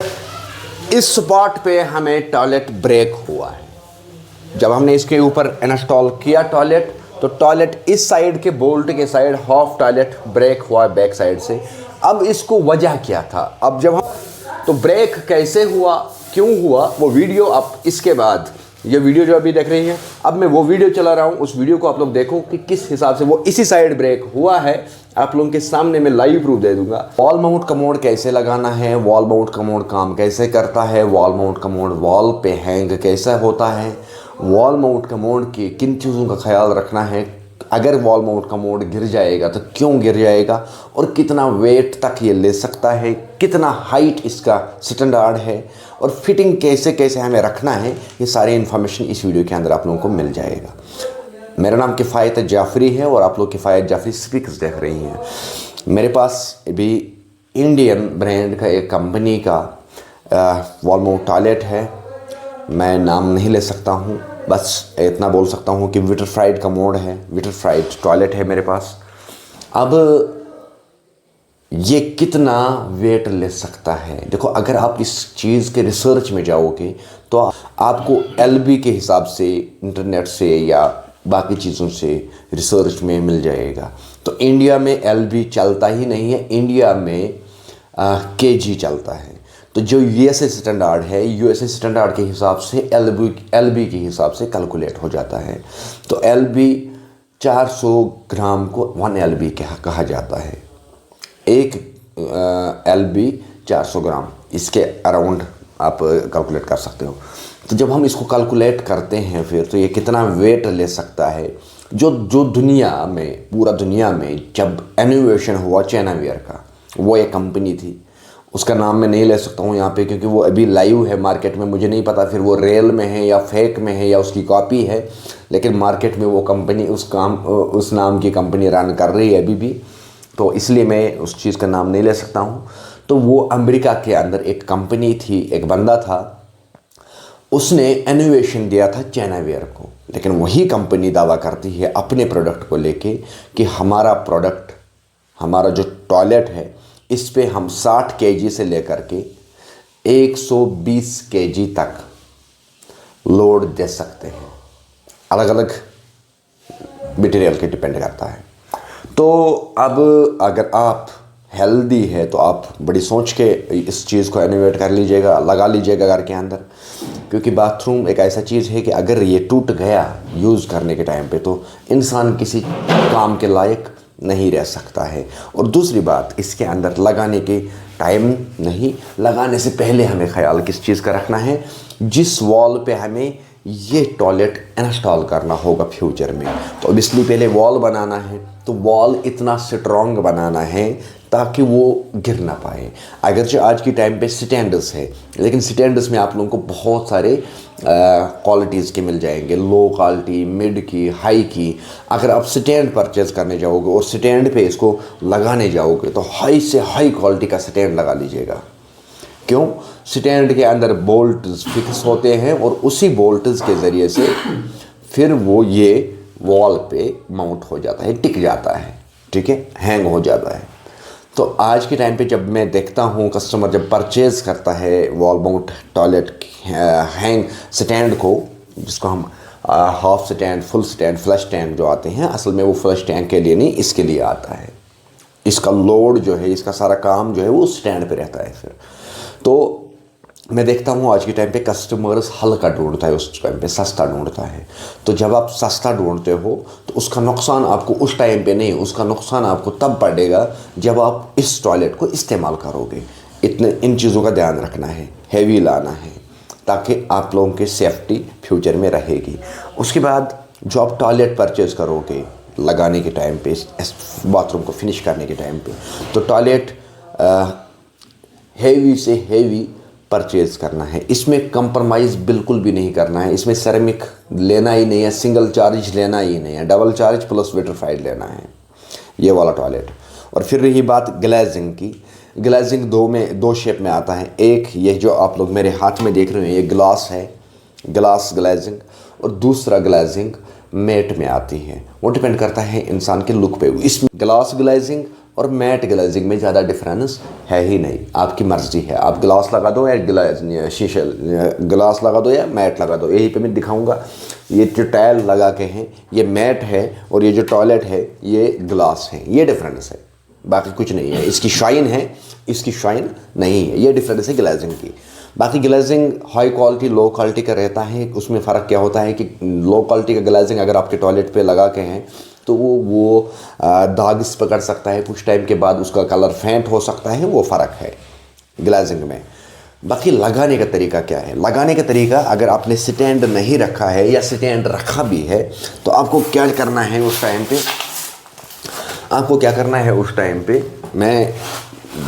इस स्पॉट पे हमें टॉयलेट ब्रेक हुआ है। जब हमने इसके ऊपर इंस्टॉल किया टॉयलेट, तो टॉयलेट इस साइड के बोल्ट के साइड हाफ टॉयलेट ब्रेक हुआ बैक साइड से। अब इसको वजह क्या था, अब जब हम तो ब्रेक कैसे हुआ, क्यों हुआ, वो वीडियो आप इसके बाद, ये वीडियो जो अभी देख रही हैं, अब मैं वो वीडियो चला रहा हूँ, उस वीडियो को आप लोग देखो कि किस हिसाब से वो इसी साइड ब्रेक हुआ है। आप लोगों के सामने मैं लाइव प्रूफ दे दूंगा। वॉल माउंट कमोड कैसे लगाना है, वॉल माउंट कमोड काम कैसे करता है, वॉल माउंट कमोड वॉल पे हैंग कैसा होता है, वॉल माउंट कमोड की किन चीज़ों का ख्याल रखना है, अगर वॉल माउंट कमोड गिर जाएगा तो क्यों गिर जाएगा, और कितना वेट तक ये ले सकता है, कितना हाइट इसका स्टैंडर्ड है, और फिटिंग कैसे कैसे हमें रखना है, ये सारी इन्फॉर्मेशन इस वीडियो के अंदर आप लोगों को मिल जाएगा। मेरा नाम किफ़ायत जाफरी है और आप लोग किफ़ायत जाफरी स्पीक्स देख रही हैं। मेरे पास अभी इंडियन ब्रांड का एक कंपनी का वॉल माउंट टॉयलेट है। मैं नाम नहीं ले सकता हूँ, बस इतना बोल सकता हूँ कि विट्रीफाइड कमोड है, विट्रीफाइड टॉयलेट है मेरे पास। अब ये कितना वेट ले सकता है, देखो अगर आप इस चीज़ के रिसर्च में जाओगे तो आपको एलबी के हिसाब से इंटरनेट से या बाकी चीज़ों से रिसर्च में मिल जाएगा। तो इंडिया में एलबी चलता ही नहीं है, इंडिया में केजी चलता है। तो जो यूएसए स्टैंडर्ड है, यूएसए स्टैंडर्ड के हिसाब से एलबी के हिसाब से कैलकुलेट हो जाता है। तो एलबी 400 ग्राम को 1 एलबी कहा जाता है। एक एलबी 400 ग्राम, इसके अराउंड आप कैलकुलेट कर सकते हो। तो जब हम इसको कैलकुलेट करते हैं फिर, तो ये कितना वेट ले सकता है। जो दुनिया में, पूरा दुनिया में जब इनोवेशन हुआ चाइना वियर का, वो एक कंपनी थी, उसका नाम मैं नहीं ले सकता हूँ यहाँ पे क्योंकि वो अभी लाइव है मार्केट में, मुझे नहीं पता फिर वो रियल में है या फेक में है या उसकी कॉपी है, लेकिन मार्केट में वो कंपनी उस नाम की कंपनी रन कर रही है अभी भी, तो इसलिए मैं उस चीज़ का नाम नहीं ले सकता हूँ। तो वो अमेरिका के अंदर एक कंपनी थी, एक बंदा था, उसने इनोवेशन दिया था चाइना वियर को, लेकिन वही कंपनी दावा करती है अपने प्रोडक्ट को लेके कि हमारा प्रोडक्ट, हमारा जो टॉयलेट है, इस पे हम 60 केजी से लेकर के 120 केजी तक लोड दे सकते हैं। अलग अलग मटेरियल के डिपेंड करता है। तो अब अगर आप हेल्दी है तो आप बड़ी सोच के इस चीज़ को इनोवेट कर लीजिएगा, लगा लीजिएगा घर के अंदर, क्योंकि बाथरूम एक ऐसा चीज़ है कि अगर ये टूट गया यूज़ करने के टाइम पे तो इंसान किसी काम के लायक नहीं रह सकता है। और दूसरी बात, इसके अंदर लगाने के टाइम नहीं, लगाने से पहले हमें ख्याल किस चीज़ का रखना है, जिस वॉल पे हमें ये टॉयलेट इंस्टॉल करना होगा फ्यूचर में, तो ऑब्वियसली पहले वॉल बनाना है, तो वॉल इतना स्ट्रॉन्ग बनाना है ताकि वो गिर ना पाए। अगरचे आज की टाइम पे स्टैंडर्ड्स है, लेकिन स्टैंडर्ड्स में आप लोगों को बहुत सारे क्वालिटीज़ के मिल जाएंगे, लो क्वालिटी, मिड की, हाई की। अगर आप स्टैंड परचेज़ करने जाओगे और स्टैंड पे इसको लगाने जाओगे तो हाई से हाई क्वालिटी का स्टैंड लगा लीजिएगा। क्यों? स्टैंड के अंदर बोल्ट्स फिक्स होते हैं और उसी बोल्ट्स के ज़रिए से फिर वो ये वॉल पे माउंट हो जाता है, टिक जाता है, ठीक है, हैंग हो जाता है। तो आज के टाइम पे जब मैं देखता हूँ कस्टमर जब परचेज़ करता है wall mount toilet hang stand को, जिसको हम half stand, full stand, flush tank जो आते हैं, असल में वो फ्लश टैंक के लिए नहीं, इसके लिए आता है। इसका लोड जो है, इसका सारा काम जो है वो स्टैंड पे रहता है। फिर तो मैं देखता हूँ आज के टाइम पे कस्टमर्स हल्का ढूंढता है, उस टाइम पे सस्ता ढूंढता है। तो जब आप सस्ता ढूंढते हो तो उसका नुकसान आपको उस टाइम पे नहीं, उसका नुकसान आपको तब पड़ेगा जब आप इस टॉयलेट को इस्तेमाल करोगे। इन चीज़ों का ध्यान रखना है, हैवी लाना है, ताकि आप लोगों की सेफ्टी फ्यूचर में रहेगी। उसके बाद जो आप टॉयलेट परचेज़ करोगे लगाने के टाइम पे, बाथरूम को फिनिश करने के टाइम पे, तो टॉयलेट हैवी से हैवी परचेज़ करना है। इसमें कंप्रोमाइज़ बिल्कुल भी नहीं करना है। इसमें सेरेमिक लेना ही नहीं है, सिंगल चार्ज लेना ही नहीं है, डबल चार्ज प्लस विट्रीफाइड लेना है, ये वाला टॉयलेट। और फिर रही बात ग्लेजिंग की, ग्लेजिंग दो शेप में आता है। एक ये जो आप लोग मेरे हाथ में देख रहे हैं, ये ग्लास है, ग्लास ग्लेजिंग, और दूसरा ग्लेजिंग मेट में आती है। वो डिपेंड करता है इंसान के लुक पे। इसमें ग्लास ग्लेजिंग और मैट ग्लेजिंग में ज़्यादा डिफरेंस है ही नहीं। आपकी मर्ज़ी है, आप ग्लास लगा दो या शीशे ग्लास लगा दो या मैट लगा दो। यही पे मैं दिखाऊंगा। ये जो टाइल लगा के हैं ये मैट है और ये जो टॉयलेट है ये ग्लास है। ये डिफरेंस है, बाकी कुछ नहीं है। इसकी शाइन है, इसकी शाइन नहीं है। ये डिफरेंस है ग्लेजिंग की। बाकी glazing high quality low quality का रहता है। उसमें फ़र्क क्या होता है कि लो क्वालिटी का ग्लेजिंग अगर आपके टॉयलेट पे लगा के हैं तो वो दाग इस पकड़ सकता है, कुछ टाइम के बाद उसका कलर फेंट हो सकता है। वो फ़र्क है ग्लेजिंग में। बाकी लगाने का तरीका क्या है? लगाने का तरीका, अगर आपने स्टैंड नहीं रखा है या स्टैंड रखा भी है तो आपको क्या करना है उस टाइम पे, आपको क्या करना है उस टाइम पे मैं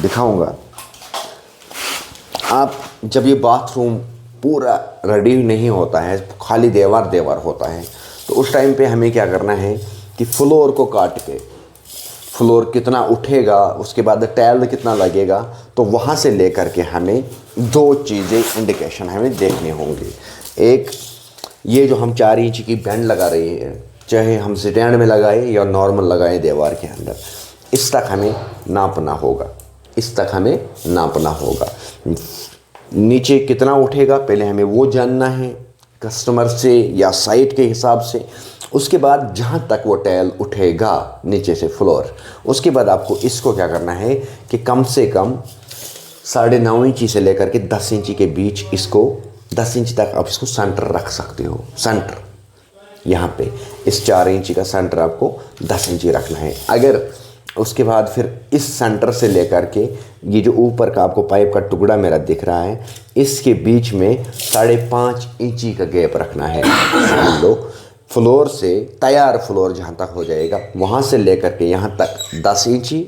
दिखाऊंगा। आप जब ये बाथरूम पूरा रेडी नहीं होता है, खाली दीवार होता है, तो उस टाइम पे हमें क्या करना है कि फ्लोर को काट के, फ्लोर कितना उठेगा उसके बाद टाइल कितना लगेगा, तो वहाँ से लेकर के हमें दो चीज़ें इंडिकेशन हमें देखने होंगे। एक, ये जो हम 4 इंच की बैंड लगा रहे हैं, चाहे हम स्टैंड में लगाएं या नॉर्मल लगाएं दीवार के अंदर, इस तक हमें नापना होगा। इस तक हमें नापना होगा। नीचे कितना उठेगा पहले हमें वो जानना है कस्टमर से या साइट के हिसाब से। उसके बाद जहाँ तक वो टाइल उठेगा नीचे से फ्लोर, उसके बाद आपको इसको क्या करना है कि कम से कम 9.5 इंची से लेकर के 10 इंची के बीच, इसको 10 इंच तक आप इसको सेंटर रख सकते हो। सेंटर यहाँ पे इस 4 इंची का सेंटर आपको 10 इंची रखना है। अगर उसके बाद फिर इस सेंटर से लेकर के ये जो ऊपर का आपको पाइप का टुकड़ा मेरा दिख रहा है, इसके बीच में 5.5 इंची का गैप रखना है। समझ लो, फ्लोर से तैयार फ्लोर जहाँ तक हो जाएगा वहाँ से लेकर के यहाँ तक 10 इंची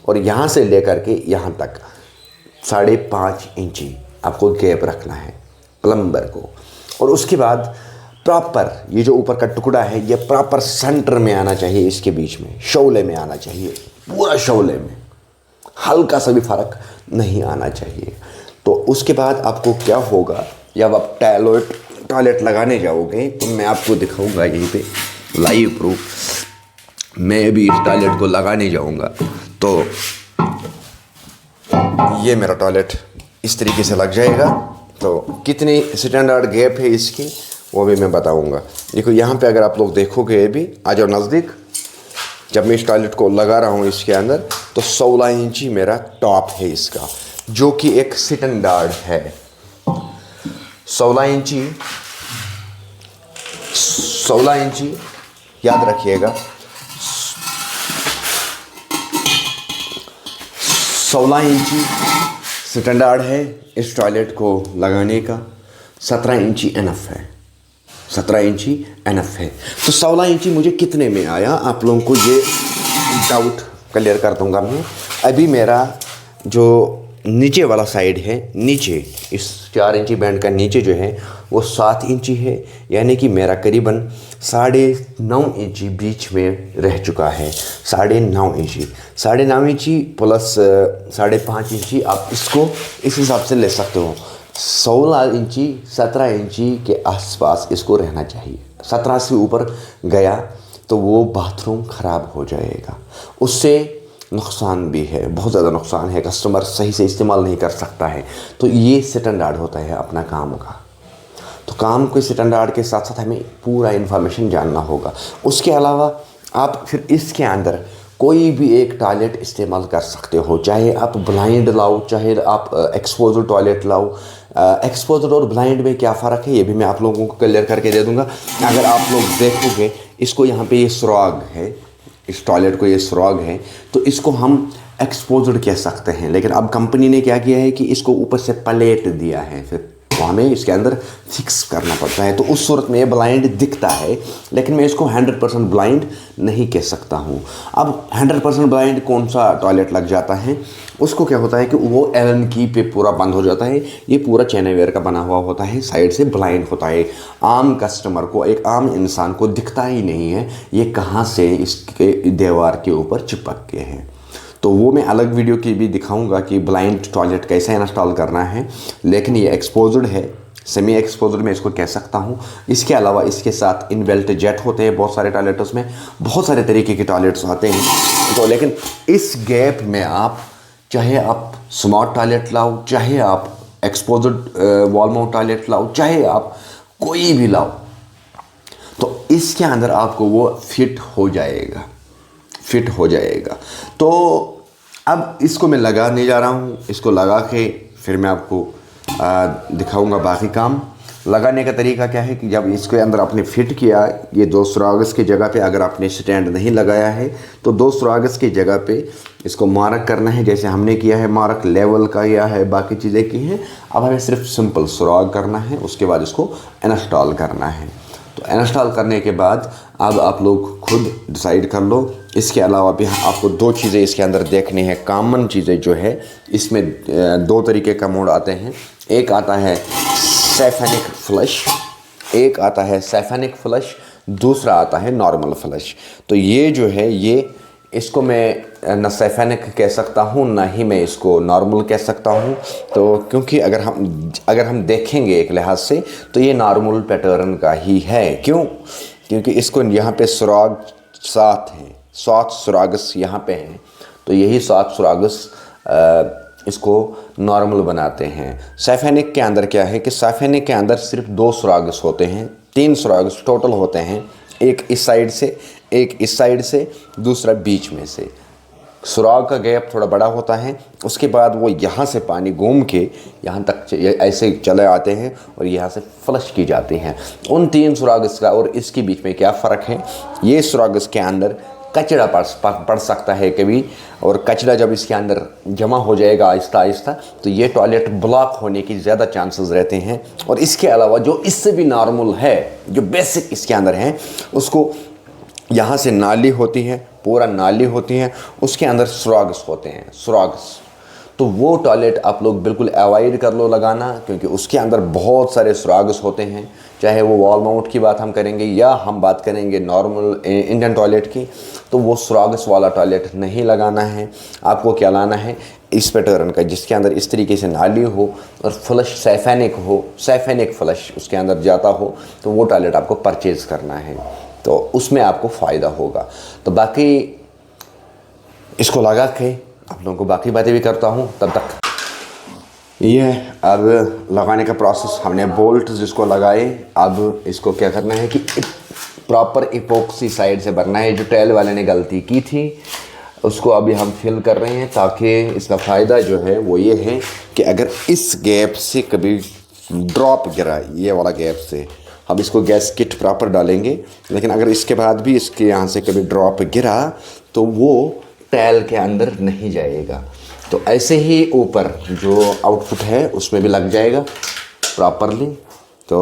और यहाँ से लेकर के यहाँ तक 5.5 इंची आपको गैप रखना है प्लम्बर को। और उसके बाद प्रॉपर ये जो ऊपर का टुकड़ा है ये प्रॉपर सेंटर में आना चाहिए, इसके बीच में शौले में आना चाहिए, पूरा शौले में, हल्का सा भी फर्क नहीं आना चाहिए। तो उसके बाद आपको क्या होगा, जब आप टॉयलेट लगाने जाओगे तो मैं आपको दिखाऊंगा यहीं पे लाइव प्रूफ। मैं भी इस टॉयलेट को लगाने जाऊंगा तो ये मेरा टॉयलेट इस तरीके से लग जाएगा। तो कितनी स्टैंडर्ड गैप है इसकी वो भी मैं बताऊंगा। देखो यहाँ पे अगर आप लोग देखोगे, भी आ जाओ नज़दीक, जब मैं इस टॉयलेट को लगा रहा हूँ इसके अंदर तो 16 इंची मेरा टॉप है इसका, जो कि एक स्टैंडर्ड है। 16 इंची याद रखिएगा, 16 इंची स्टैंडर्ड है इस टॉयलेट को लगाने का। 17 इंची एनफ है, 17 इंची एनफ है। तो 16 इंची मुझे कितने में आया, आप लोगों को ये डाउट क्लियर कर दूंगा मैं। अभी मेरा जो नीचे वाला साइड है, नीचे इस 4 इंची बैंड का नीचे जो है वो 7 इंची है, यानी कि मेरा करीबन 9.5 इंची बीच में रह चुका है। 9.5 इंची प्लस 5.5 इंची, आप इसको इस हिसाब से ले सकते हो। 16 इंची 17 इंची के आसपास इसको रहना चाहिए। 17 से ऊपर गया तो वो बाथरूम ख़राब हो जाएगा, उससे नुकसान भी है, बहुत ज़्यादा नुकसान है, कस्टमर सही से इस्तेमाल नहीं कर सकता है। तो ये स्टैंडर्ड होता है अपना काम का। तो काम के स्टैंडर्ड के साथ साथ हमें पूरा इन्फॉर्मेशन जानना होगा। उसके अलावा आप फिर इसके अंदर कोई भी एक टॉयलेट इस्तेमाल कर सकते हो, चाहे आप ब्लाइंड लाओ, चाहे आप एक्सपोजर टॉयलेट लाओ। एक्सपोजर और ब्लाइंड में क्या फ़र्क है ये भी मैं आप लोगों को क्लियर करके दे दूंगा। अगर आप लोग देखोगे इसको, यहाँ पे ये सुराग है, इस टॉयलेट को ये सुराग है, तो इसको हम एक्सपोजर कह सकते हैं। लेकिन अब कंपनी ने क्या किया है कि इसको ऊपर से प्लेट दिया है, फिर तो हमें इसके अंदर फिक्स करना पड़ता है। तो उस सूरत में ये ब्लाइंड दिखता है, लेकिन मैं इसको 100% ब्लाइंड नहीं कह सकता हूँ। अब 100% ब्लाइंड कौन सा टॉयलेट लग जाता है, उसको क्या होता है कि वो एलन की पे पूरा बंद हो जाता है। ये पूरा चैनवेयर का बना हुआ होता है, साइड से ब्लाइंड होता है। आम कस्टमर को, एक आम इंसान को दिखता ही नहीं है ये कहाँ से इसके दीवार के ऊपर चिपक के हैं। तो वो मैं अलग वीडियो की भी दिखाऊंगा कि ब्लाइंड टॉयलेट कैसे इंस्टॉल करना है। लेकिन ये एक्सपोज्ड है, सेमी एक्सपोज्ड मैं इसको कह सकता हूँ। इसके अलावा इसके साथ इनबिल्ट जेट होते हैं बहुत सारे टॉयलेट्स में, बहुत सारे तरीके के टॉयलेट्स आते हैं। तो लेकिन इस गैप में आप चाहे आप स्मार्ट टॉयलेट लाओ, चाहे आप एक्सपोज्ड वॉल माउंट टॉयलेट लाओ, चाहे आप कोई भी लाओ, तो इसके अंदर आपको वो फिट हो जाएगा, फिट हो जाएगा। तो अब इसको मैं लगाने जा रहा हूँ। इसको लगा के फिर मैं आपको दिखाऊंगा बाकी काम। लगाने का तरीका क्या है कि जब इसके अंदर आपने फिट किया, ये 2 सुरागस की जगह पे अगर आपने स्टैंड नहीं लगाया है तो 2 सुरागस की जगह पे इसको मार्क करना है, जैसे हमने किया है मार्क, लेवल का किया है, बाकी चीज़ें की हैं। अब हमें सिर्फ सिंपल सुराग करना है, उसके बाद इसको इंस्टॉल करना है। तो इंस्टॉल करने के बाद अब आप लोग खुद डिसाइड कर लो। इसके अलावा भी आपको 2 चीज़ें इसके अंदर देखनी है, कॉमन चीज़ें जो है इसमें 2 तरीके का मोड आते हैं। एक आता है सैफेनिक फ्लश, एक आता है सैफेनिक फ्लश, दूसरा आता है नॉर्मल फ्लश। तो ये जो है ये इसको मैं न सैफेनिक कह सकता हूँ, ना ही मैं इसको नॉर्मल कह सकता हूँ। तो क्योंकि अगर हम देखेंगे एक लिहाज से तो ये नॉर्मल पैटर्न का ही है। क्यों? क्योंकि इसको यहाँ पे सुराग 7 हैं, 7 सुरागस यहाँ पे हैं, तो यही 7 सुरागस इसको नॉर्मल बनाते हैं। सैफेनिक के अंदर क्या है कि सैफेनिक के अंदर सिर्फ 2 सुरागस होते हैं, 3 सुरागस टोटल होते हैं, एक इस साइड से, एक इस साइड से, दूसरा बीच में से। सुराग का गैप थोड़ा बड़ा होता है, उसके बाद वो यहाँ से पानी घूम के यहाँ तक ऐसे चले आते हैं और यहाँ से फ्लश की जाती हैं। उन 3 सुरागस का और इसके बीच में क्या फ़र्क है? ये सुरागस के अंदर कचरा पड़ सकता है कभी, और कचरा जब इसके अंदर जमा हो जाएगा आहिस्ता आहिस्ता तो ये टॉयलेट ब्लॉक होने की ज़्यादा चांसेस रहते हैं। और इसके अलावा जो इससे भी नॉर्मल है, जो बेसिक इसके अंदर है, उसको यहाँ से नाली होती है, पूरा नाली होती है, उसके अंदर सुरागस होते हैं, सुरागस। तो वो टॉयलेट आप लोग बिल्कुल अवॉइड कर लो लगाना, क्योंकि उसके अंदर बहुत सारे सुरागस होते हैं। चाहे वो वॉल माउंट की बात हम करेंगे या हम बात करेंगे नॉर्मल इंडियन टॉयलेट की, तो वो सुरागस वाला टॉयलेट नहीं लगाना है। आपको क्या लाना है? इस पैटर्न का, जिसके अंदर इस तरीके से नाली हो और फ्लश सैफेनिक हो, सैफेनिक फ्लश उसके अंदर जाता हो, तो वो टॉयलेट आपको परचेज़ करना है, तो उसमें आपको फ़ायदा होगा। तो बाकी इसको लगा के आप लोगों को बाकी बातें भी करता हूँ। तब तक ये अब लगाने का प्रोसेस, हमने बोल्ट जिसको लगाए, अब इसको क्या करना है कि प्रॉपर इपोक्सी साइड से भरना है। जो टाइल वाले ने गलती की थी उसको अभी हम फिल कर रहे हैं, ताकि इसका फ़ायदा जो है वो ये है कि अगर इस गैप से कभी ड्रॉप गिरा, ये वाला गैप से, हम इसको गैस किट प्रॉपर डालेंगे, लेकिन अगर इसके बाद भी इसके यहाँ से कभी ड्रॉप गिरा तो वो टाइल के अंदर नहीं जाएगा। तो ऐसे ही ऊपर जो आउटपुट है उसमें भी लग जाएगा प्रॉपरली। तो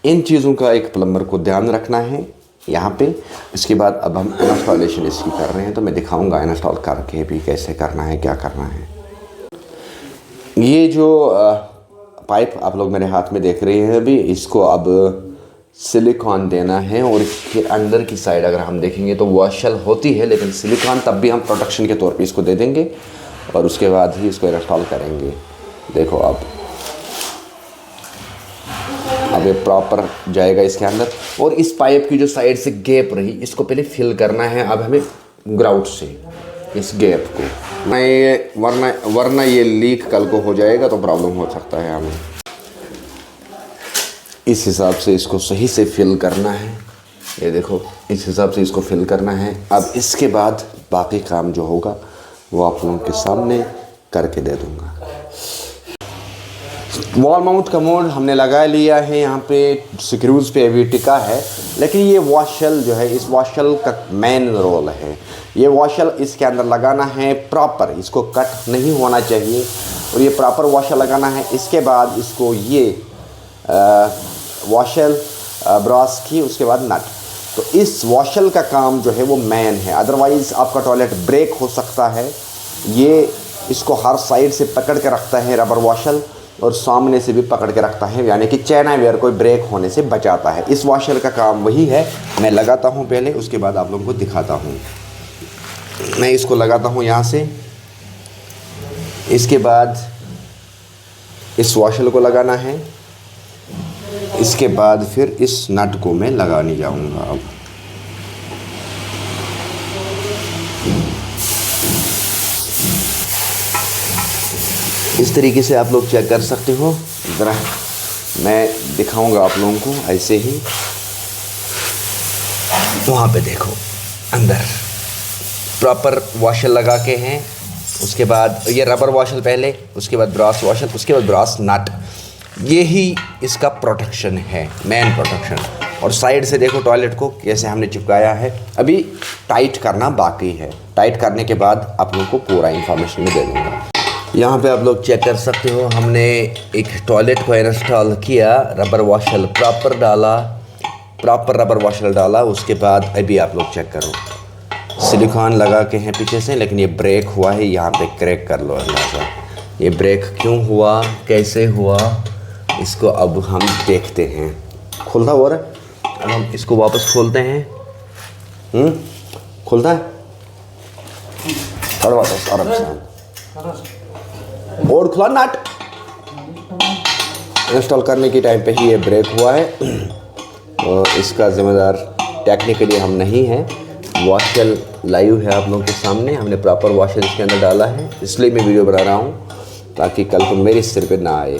इन चीज़ों का एक प्लम्बर को ध्यान रखना है यहाँ पे। इसके बाद अब हम इंस्टॉलेशन इसकी कर रहे हैं, तो मैं दिखाऊंगा इंस्टॉल करके भी कैसे करना है, क्या करना है। ये जो पाइप आप लोग मेरे हाथ में देख रहे हैं अभी, इसको अब सिलिकॉन देना है। और इसके अंदर की साइड अगर हम देखेंगे तो वॉशल होती है, लेकिन सिलिकॉन तब भी हम प्रोटेक्शन के तौर पे इसको दे देंगे और उसके बाद ही इसको इंस्टॉल करेंगे। देखो अब ये प्रॉपर जाएगा इसके अंदर। और इस पाइप की जो साइड से गैप रही, इसको पहले फिल करना है अब हमें ग्राउट से, इस गैप को, वरना ये लीक कल को हो जाएगा तो प्रॉब्लम हो सकता है हमें। इस हिसाब से इसको सही से फिल करना है। ये देखो, इस हिसाब से इसको फिल करना है। अब इसके बाद बाकी काम जो होगा वो आप लोगों के सामने करके दे दूंगा। वॉल माउंट का मोड हमने लगा लिया है, यहाँ पे स्क्रूज पे अभी टिका है, लेकिन ये वॉशल जो है, इस वॉशल का मेन रोल है। ये वॉशल इसके अंदर लगाना है प्रॉपर, इसको कट नहीं होना चाहिए और ये प्रॉपर वॉशल लगाना है। इसके बाद इसको ये वॉशल ब्रास की, उसके बाद नट। तो इस वॉशल का काम जो है वो मेन है, अदरवाइज़ आपका टॉयलेट ब्रेक हो सकता है। ये इसको हर साइड से पकड़ के रखता है रबर वॉशल, और सामने से भी पकड़ के रखता है, यानी कि चाइना वेयर को ब्रेक होने से बचाता है। इस वॉशल का काम वही है। मैं लगाता हूँ पहले, उसके बाद आप लोगों को दिखाता हूँ। मैं इसको लगाता हूँ यहाँ से, इसके बाद इस वॉशल को लगाना है, इसके बाद फिर इस नट को मैं लगाने जाऊँगा। अब इस तरीके से आप लोग चेक कर सकते हो। ज़रा मैं दिखाऊंगा आप लोगों को ऐसे ही। वहाँ पे देखो अंदर प्रॉपर वॉशर लगा के हैं। उसके बाद ये रबर वॉशर पहले, उसके बाद ब्रास वॉशर, उसके बाद ब्रास नट। ये ही इसका प्रोटेक्शन है, मेन प्रोटेक्शन। और साइड से देखो टॉयलेट को कैसे हमने चिपकाया है। अभी टाइट करना बाकी है। टाइट करने के बाद आप लोगों को पूरा इंफॉर्मेशन में दे दूँगा। यहाँ पे आप लोग चेक कर सकते हो, हमने एक टॉयलेट को इंस्टॉल किया, रबर वॉशर प्रॉपर डाला, प्रॉपर रबर वॉशर डाला। उसके बाद अभी आप लोग चेक करो, सिलिकॉन लगा के हैं पीछे से, लेकिन ये ब्रेक हुआ है। यहाँ पे क्रैक कर लो अंदाज़ा, ये ब्रेक क्यों हुआ, कैसे हुआ, इसको अब हम देखते हैं। खुलता हो रहा है, अब हम इसको वापस खोलते हैं। खुलता है और वापस और खुला नट। इंस्टॉल करने के टाइम पे ही ये ब्रेक हुआ है। और इसका ज़िम्मेदार टेक्निकली हम नहीं हैं। वॉशर लाइव है आप लोगों के सामने, हमने प्रॉपर वॉशर इसके अंदर डाला है। इसलिए मैं वीडियो बना रहा हूँ ताकि कल को मेरे सिर पे ना आए।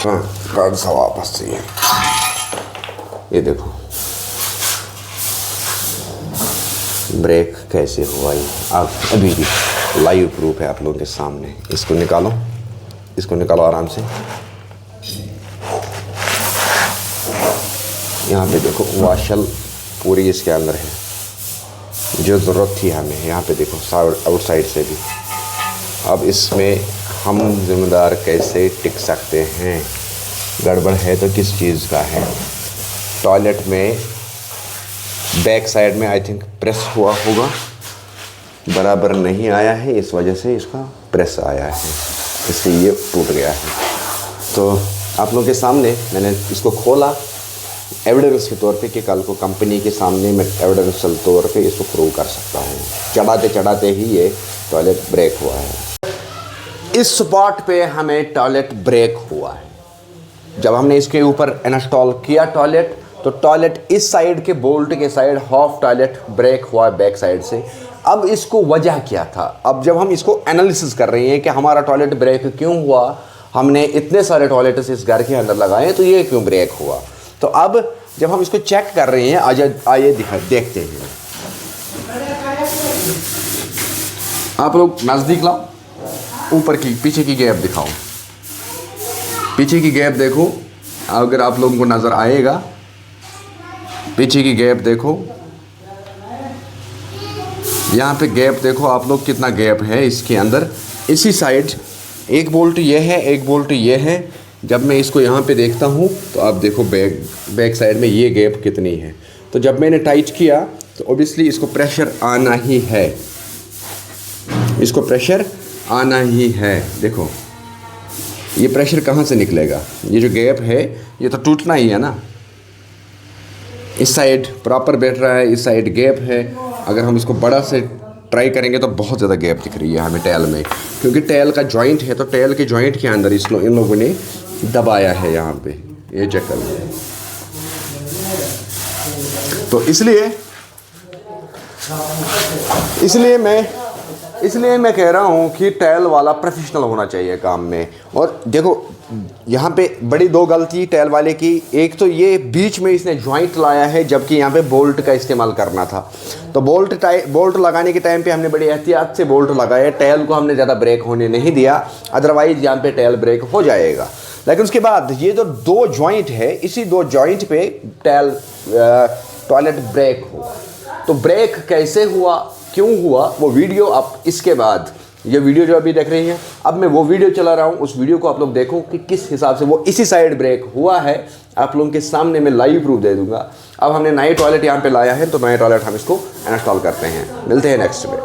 हाँ, कार्ड सा वापस चाहिए। ये देखो ब्रेक कैसे हुआ, ये आप अभी भी लाइव प्रूफ है आप लोगों के सामने। इसको निकालो, इसको निकालो आराम से। यहाँ पे देखो वॉशल पूरी इसके अंदर है जो ज़रूरत थी हमें। यहाँ पे देखो आउटसाइड से भी। अब इसमें हम ज़िम्मेदार कैसे टिक सकते हैं, गड़बड़ है तो किस चीज़ का है। टॉयलेट में बैक साइड में आई थिंक प्रेस हुआ होगा, बराबर नहीं आया है, इस वजह से इसका प्रेस आया है, इसलिए ये टूट गया है। तो आप लोगों के सामने मैंने इसको खोला एविडेंस के तौर पे कि कल को कंपनी के सामने मैं एविडेंशियल तौर पे इसको प्रूव कर सकता हूँ। चढ़ाते चढ़ाते ही ये टॉयलेट ब्रेक हुआ है। इस स्पॉट पे हमें टॉयलेट ब्रेक हुआ है। जब हमने इसके ऊपर इंस्टॉल किया टॉयलेट, तो टॉयलेट इस साइड के बोल्ट के साइड हाफ टॉयलेट ब्रेक हुआ बैक साइड से। अब इसको वजह क्या था, अब जब हम इसको एनालिसिस कर रहे हैं कि हमारा टॉयलेट ब्रेक क्यों हुआ, हमने इतने सारे टॉयलेट्स इस घर के अंदर लगाए तो ये क्यों ब्रेक हुआ। तो अब जब हम इसको चेक कर रहे हैं, आइए देखते हैं। आप लोग नज़दीक लाओ, ऊपर की पीछे की गैप दिखाओ, पीछे की गैप देखो, अगर आप लोगों को नज़र आएगा। पीछे की गैप देखो, यहाँ पे गैप देखो आप लोग, कितना गैप है इसके अंदर। इसी साइड एक बोल्ट ये है, एक बोल्ट ये है। जब मैं इसको यहाँ पे देखता हूँ तो आप देखो बैक साइड में ये गैप कितनी है। तो जब मैंने टाइट किया तो ऑब्वियसली इसको प्रेशर आना ही है, इसको प्रेशर आना ही है। देखो ये प्रेशर कहाँ से निकलेगा, ये जो गैप है ये तो टूटना ही है ना। इस साइड प्रॉपर बैठ रहा है, इस साइड गैप है। अगर हम इसको बड़ा से ट्राई करेंगे तो बहुत ज़्यादा गैप दिख रही है हमें टेल में, क्योंकि टेल का जॉइंट है। तो टेल के जॉइंट के अंदर इन लोगों ने दबाया है यहाँ पे, ये चेक कर लो। तो इसलिए मैं कह रहा हूँ कि टेल वाला प्रोफेशनल होना चाहिए काम में। और देखो यहाँ पे बड़ी दो गलती टेल वाले की, एक तो ये बीच में इसने जॉइंट लाया है जबकि यहाँ पे बोल्ट का इस्तेमाल करना था। तो बोल्ट लगाने के टाइम पे हमने बड़ी एहतियात से बोल्ट लगाया, टेल को हमने ज़्यादा ब्रेक होने नहीं दिया, अदरवाइज़ यहाँ पे टेल ब्रेक हो जाएगा। लेकिन उसके बाद ये जो दो जॉइंट है, इसी दो जॉइंट पे टॉयलेट ब्रेक हुआ। तो ब्रेक कैसे हुआ, क्यों हुआ, वो वीडियो आप इसके बाद, ये वीडियो जो अभी देख रही हैं, अब मैं वो वीडियो चला रहा हूँ, उस वीडियो को आप लोग देखो कि किस हिसाब से वो इसी साइड ब्रेक हुआ है। आप लोगों के सामने मैं लाइव प्रूफ दे दूंगा। अब हमने नए टॉयलेट यहाँ पे लाया है, तो नए टॉयलेट हम इसको इंस्टॉल करते हैं। मिलते हैं नेक्स्ट में।